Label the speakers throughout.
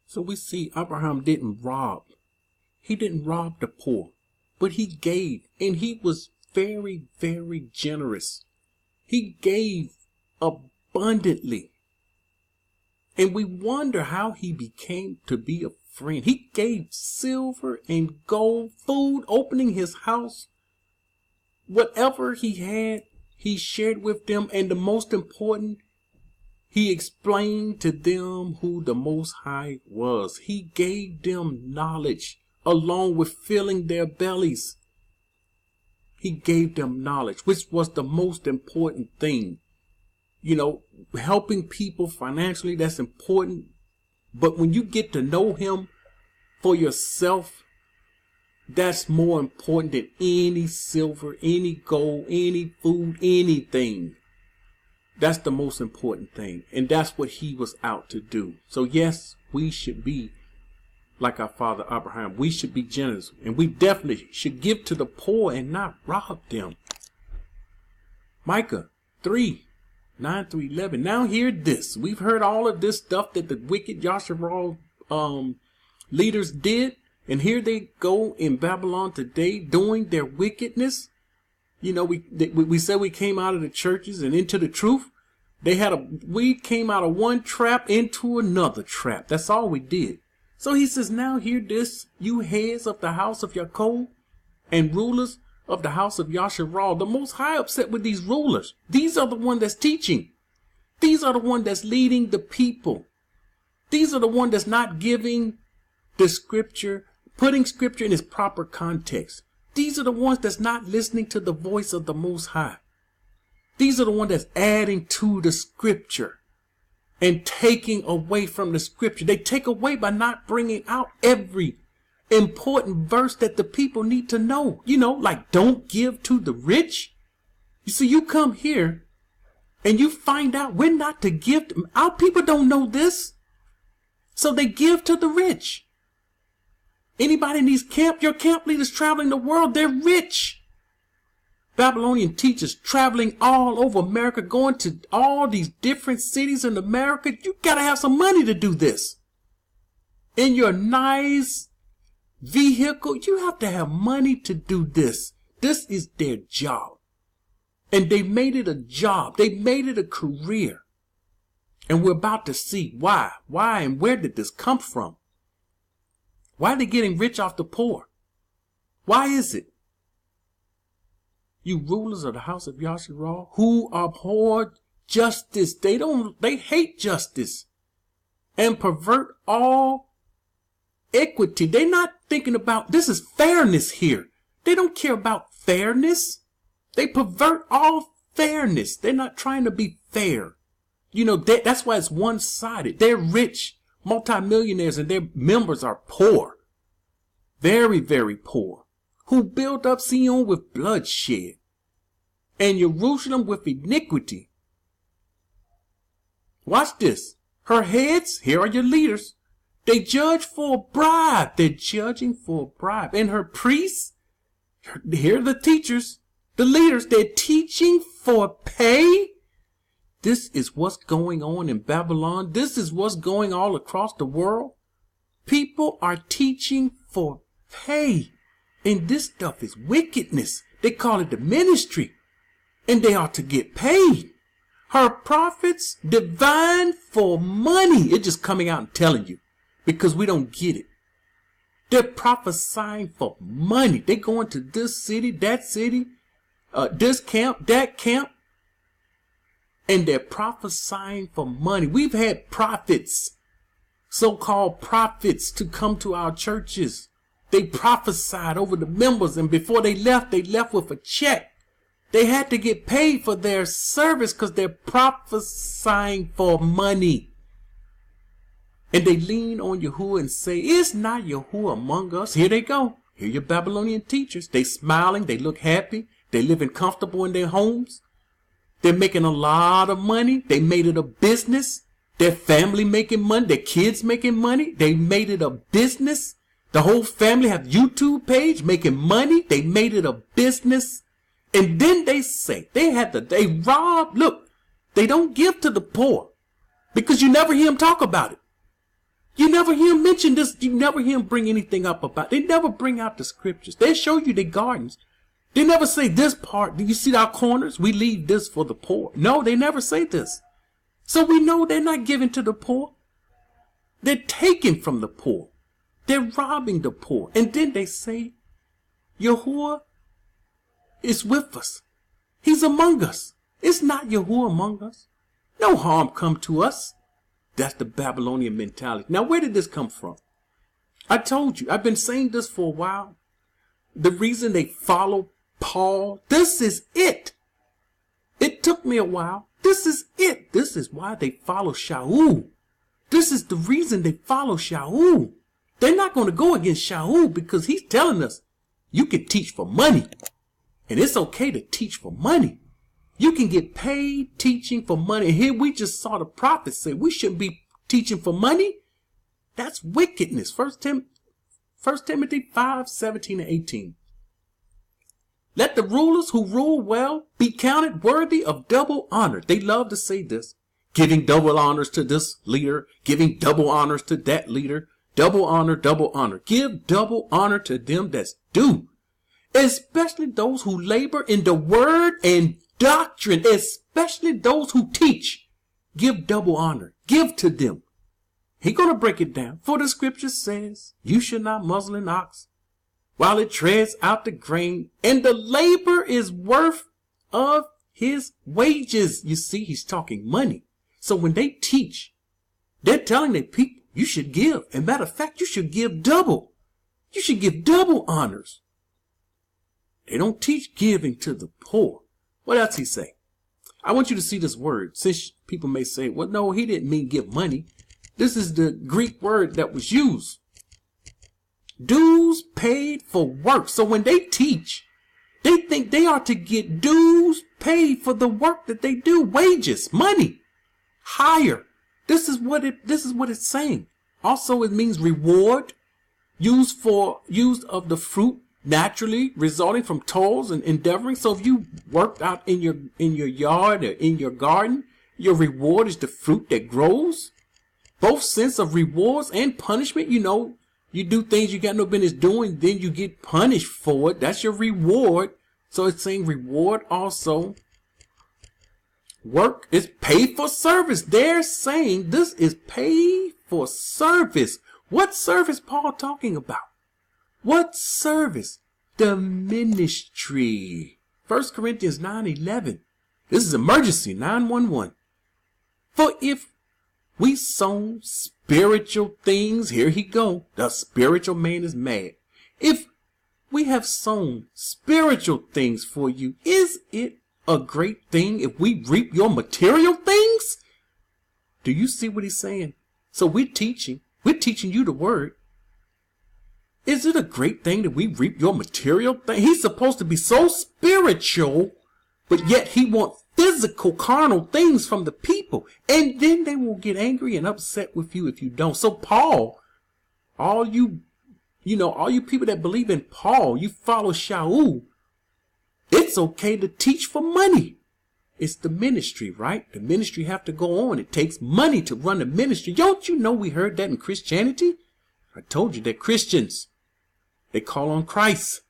Speaker 1: So we see Abraham didn't rob. He didn't rob the poor, but he gave, and he was very, very generous. He gave abundantly. And we wonder how he became to be a friend. He gave silver and gold, food, opening his house. Whatever he had, he shared with them. And the most important, he explained to them who the Most High was. He gave them knowledge along with filling their bellies. He gave them knowledge, which was the most important thing. You know, helping people financially, that's important. But when you get to know him for yourself, that's more important than any silver, any gold, any food, anything. That's the most important thing. And that's what he was out to do. So yes, we should be like our father Abraham. We should be generous. And we definitely should give to the poor and not rob them. Micah 3:9-11. Now hear this. We've heard all of this stuff that the wicked Yahuah leaders did. And here they go in Babylon today doing their wickedness. You know, we said we came out of the churches and into the truth. We came out of one trap into another trap. That's all we did. So he says, now hear this, you heads of the house of Yaakov and rulers of the house of Yahuah. The Most High upset with these rulers. These are the one that's teaching. These are the one that's leading the people. These are the one that's not giving the scripture, putting scripture in its proper context. These are the ones that's not listening to the voice of the Most High. These are the ones that's adding to the scripture and taking away from the scripture. They take away by not bringing out every important verse that the people need to know. You know, like don't give to the rich. You see, you come here and you find out we're not to give. Our people don't know this. So they give to the rich. Anybody in these your camp leaders traveling the world, they're rich. Babylonian teachers traveling all over America, going to all these different cities in America. You got to have some money to do this. In your nice vehicle, you have to have money to do this. This is their job. And they made it a job. They made it a career. And we're about to see why. Why and where did this come from? Why are they getting rich off the poor? Why is it? You rulers of the house of Yahuah who abhor justice. They hate justice and pervert all equity. They're not thinking about, this is fairness here. They don't care about fairness. They pervert all fairness. They're not trying to be fair. You know, that's why it's one-sided. They're rich multimillionaires and their members are poor. Very, very poor. Who built up Zion with bloodshed and Jerusalem with iniquity. Watch this. Her heads, here are your leaders. They judge for a bribe. They're judging for a bribe. And her priests, here are the teachers, the leaders, they're teaching for pay. This is what's going on in Babylon. This is what's going all across the world. People are teaching for pay. And this stuff is wickedness. They call it the ministry. And they ought to get paid. Her prophets divine for money. It's just coming out and telling you. Because we don't get it. They're prophesying for money. They're going to this city, this camp, that camp. And they're prophesying for money. We've had prophets, so-called prophets, to come to our churches. They prophesied over the members, and before they left with a check. They had to get paid for their service because they're prophesying for money. And they lean on Yahuah and say, is not Yahuah among us? Here they go. Here are your Babylonian teachers. They smiling. They look happy. They living comfortable in their homes. They're making a lot of money. They made it a business. Their family making money. Their kids making money. They made it a business. The whole family have YouTube page making money. They made it a business. And then they say they rob. Look, they don't give to the poor because you never hear them talk about it. You never hear him mention this. You never hear him bring anything up about. They never bring out the scriptures. They show you their gardens. They never say this part. Do you see our corners? We leave this for the poor. No, they never say this. So we know they're not giving to the poor. They're taking from the poor. They're robbing the poor. And then they say, Yahuah is with us. He's among us. It's not Yahuah among us. No harm come to us. That's the Babylonian mentality. Now, where did this come from? I told you, I've been saying this for a while. The reason they follow Paul, this is it. It took me a while. This is it. This is why they follow Shaul. This is the reason they follow Shaul. They're not going to go against Shaul because he's telling us you can teach for money. And it's okay to teach for money. You can get paid teaching for money. Here we just saw the prophet say we shouldn't be teaching for money. That's wickedness. 1 Timothy 5:17 and 18. Let the rulers who rule well be counted worthy of double honor. They love to say this. Giving double honors to this leader. Giving double honors to that leader. Double honor, double honor. Give double honor to them that's due. Especially those who labor in the word and doctrine. Especially those who teach. Give double honor. Give to them. He's going to break it down. For the scripture says, you should not muzzle an ox while it treads out the grain, and the labor is worth of his wages. You see, he's talking money. So when they teach, they're telling their people, you should give. And matter of fact, you should give double. You should give double honors. They don't teach giving to the poor. What else he say? I want you to see this word. Since people may say, well, no, he didn't mean give money. This is the Greek word that was used. Dues paid for work. So when they teach, they think they are to get dues paid for the work that they do. Wages, money, hire. This is what it's saying. Also, it means reward, used of the fruit naturally resulting from toils and endeavoring. So if you worked out in your yard or in your garden, your reward is the fruit that grows. Both sense of rewards and punishment. You know, you do things you got no business doing, then you get punished for it. That's your reward. So it's saying reward also. Work is paid for service. They're saying this is paid for service. What service Paul talking about? What service? The ministry. 1 Corinthians 9:11. This is emergency 911. For if we sown spiritual things, here he go. The spiritual man is mad. If we have sown spiritual things for you, is it a great thing if we reap your material things? Do you see what he's saying? So we're teaching you the word. Is it a great thing that we reap your material thing? He's supposed to be so spiritual, but yet he wants physical, carnal things from the people. And then they will get angry and upset with you if you don't. So Paul, all you people that believe in Paul, you follow Shaul, it's okay to teach for money. It's the ministry, right? The ministry have to go on. It takes money to run the ministry. Don't you know we heard that in Christianity? I told you that Christians, they call on Christ.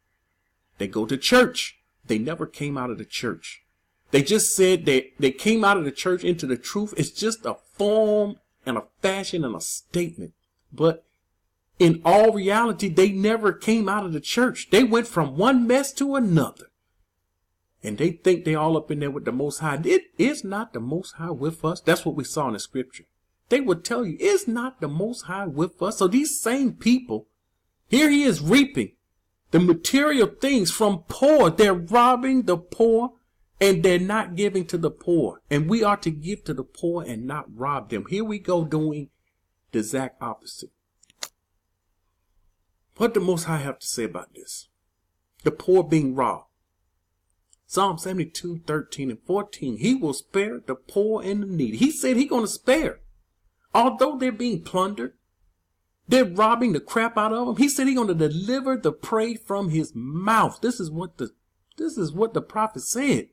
Speaker 1: They go to church. They never came out of the church. They just said they came out of the church into the truth. It's just a form and a fashion and a statement. But in all reality, they never came out of the church. They went from one mess to another. And they think they all up in there with the Most High. It is not the Most High with us. That's what we saw in the scripture. They would tell you, it's not the Most High with us. So these same people, here he is reaping the material things from poor. They're robbing the poor and they're not giving to the poor. And we are to give to the poor and not rob them. Here we go doing the exact opposite. What the Most High have to say about this? The poor being robbed. Psalm 72, 13 and 14. He will spare the poor and the needy. He said he's going to spare. Although they're being plundered, they're robbing the crap out of them. He said he's going to deliver the prey from his mouth. This is what the prophet said.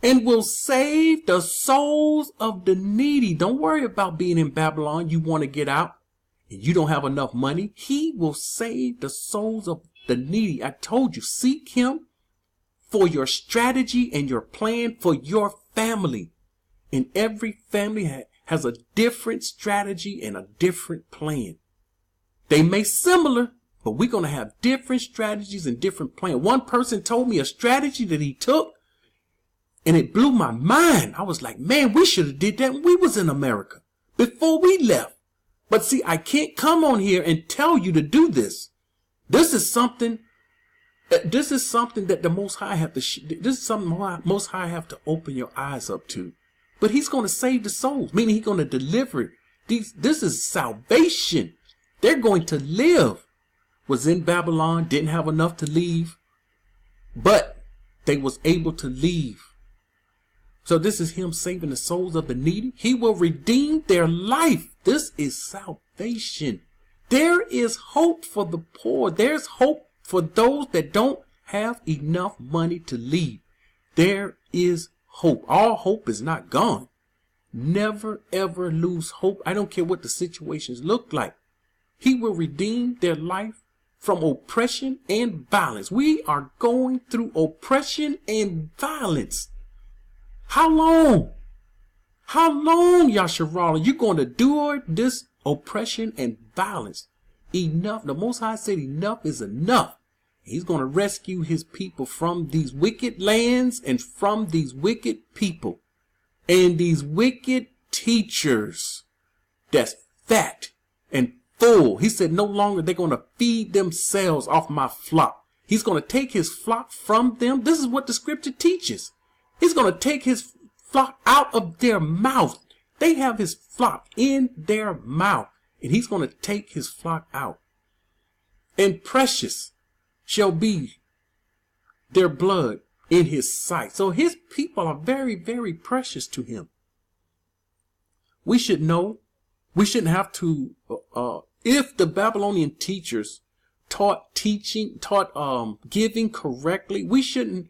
Speaker 1: And will save the souls of the needy. Don't worry about being in Babylon. You want to get out. and you don't have enough money, he will save the souls of the needy. I told you, seek him for your strategy and your plan for your family. And every family has a different strategy and a different plan. They may similar, but we're going to have different strategies and different plans. One person told me a strategy that he took, and it blew my mind. I was like, man, we should have did that when we was in America before we left. But see, I can't come on here and tell you to do this. This is something that the Most High have to. This is something Most High have to open your eyes up to. But He's going to save the souls, meaning He's going to deliver these. This is salvation. They're going to live. Was in Babylon, didn't have enough to leave, but they was able to leave. So this is Him saving the souls of the needy. He will redeem their life. This is salvation. There is hope for the poor. There's hope for those that don't have enough money to leave. There is hope. All hope is not gone. Never ever lose hope. I don't care what the situations look like. He will redeem their life from oppression and violence. We are going through oppression and violence. How long? How long, Yahuah, are you going to endure this oppression and violence? Enough. The Most High said enough is enough. He's going to rescue his people from these wicked lands and from these wicked people and these wicked teachers that's fat and full. He said no longer they're going to feed themselves off my flock. He's going to take his flock from them. This is what the scripture teaches. He's going to take his flock out of their mouth. They have his flock in their mouth, and he's going to take his flock out. And precious shall be their blood in his sight. So his people are very, very precious to him. We should know. We shouldn't have to, if the Babylonian teachers taught giving correctly, we should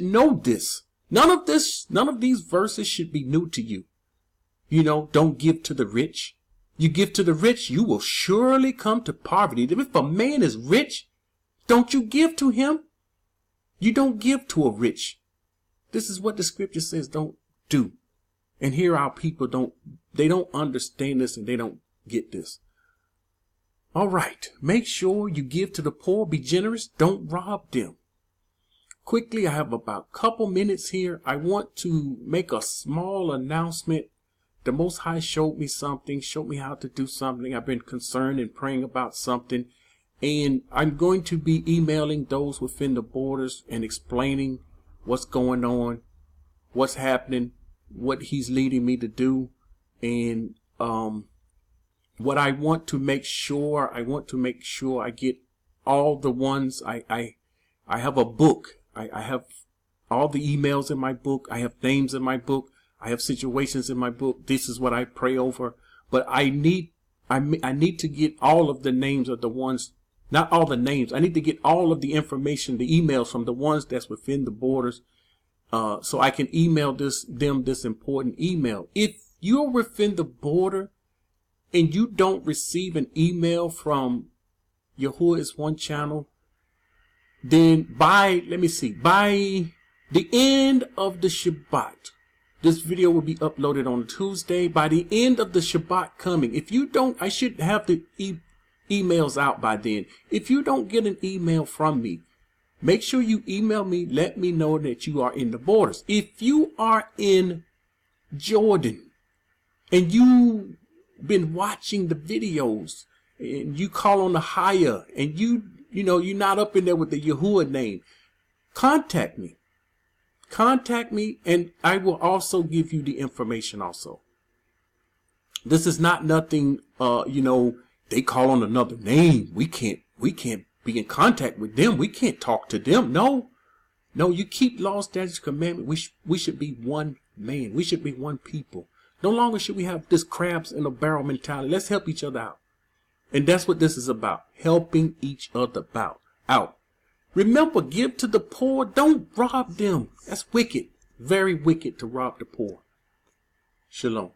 Speaker 1: know this. None of these verses should be new to you. You know, don't give to the rich. You give to the rich, you will surely come to poverty. If a man is rich, don't you give to him? You don't give to a rich. This is what the scripture says don't do. And here our people don't understand this and they don't get this. All right. Make sure you give to the poor. Be generous. Don't rob them. Quickly, I have about a couple minutes here. I want to make a small announcement. The Most High showed me something, showed me how to do something. I've been concerned and praying about something. And I'm going to be emailing those within the borders and explaining what's going on, what's happening, what he's leading me to do. And what I want to make sure, I get all the ones. I have a book. I have all the emails in my book. I have names in my book. I have situations in my book. This is what I pray over. But I need to get all of the names of the ones, not all the names. I need to get all of the information, the emails from the ones that's within the borders, so I can email them this important email. If you're within the border and you don't receive an email from Yahuah is One channel, then by the end of the Shabbat, this video will be uploaded on Tuesday. By the end of the Shabbat coming, if you don't, I should have the emails out by then. If you don't get an email from me, make sure you email me. Let me know that you are in the borders. If you are in Jordan and you've been watching the videos and you call on the higher and you're not up in there with the Yahuah name, contact me. Contact me, and I will also give you the information also. This is not nothing, they call on another name. We can't be in contact with them. We can't talk to them. No, you keep law, statutes, commandments. We should be one man. We should be one people. No longer should we have this crabs in a barrel mentality. Let's help each other out. And that's what this is about. Helping each other out. Remember, give to the poor. Don't rob them. That's wicked. Very wicked to rob the poor. Shalom.